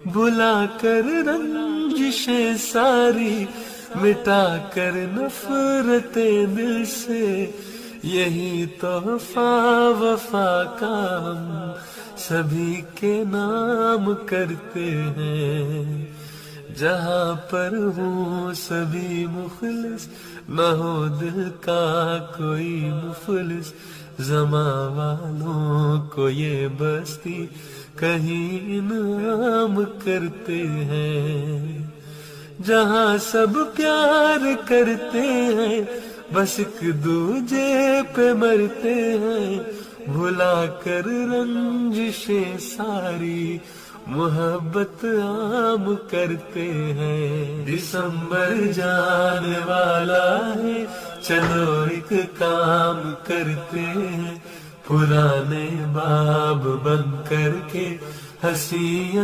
भुला कर रंजिशें सारी, मिटा कर नफरतें दिल से, यही तोहफा वफा का हम सभी के नाम करते हैं। जहाँ पर हूँ सभी मुखलिस, न हो दिल का कोई मुफलिस, ज़मां वालों को ये बस्ती कहीं इनाम करते हैं। जहाँ सब प्यार करते हैं, बस एक दूजे पे मरते हैं। भुला कर रंजिशें सारी, मोहब्बत आम करते हैं। दिसंबर जाने वाला है, चलो एक काम करते हैं, पुराने बाब बंद करके हंसी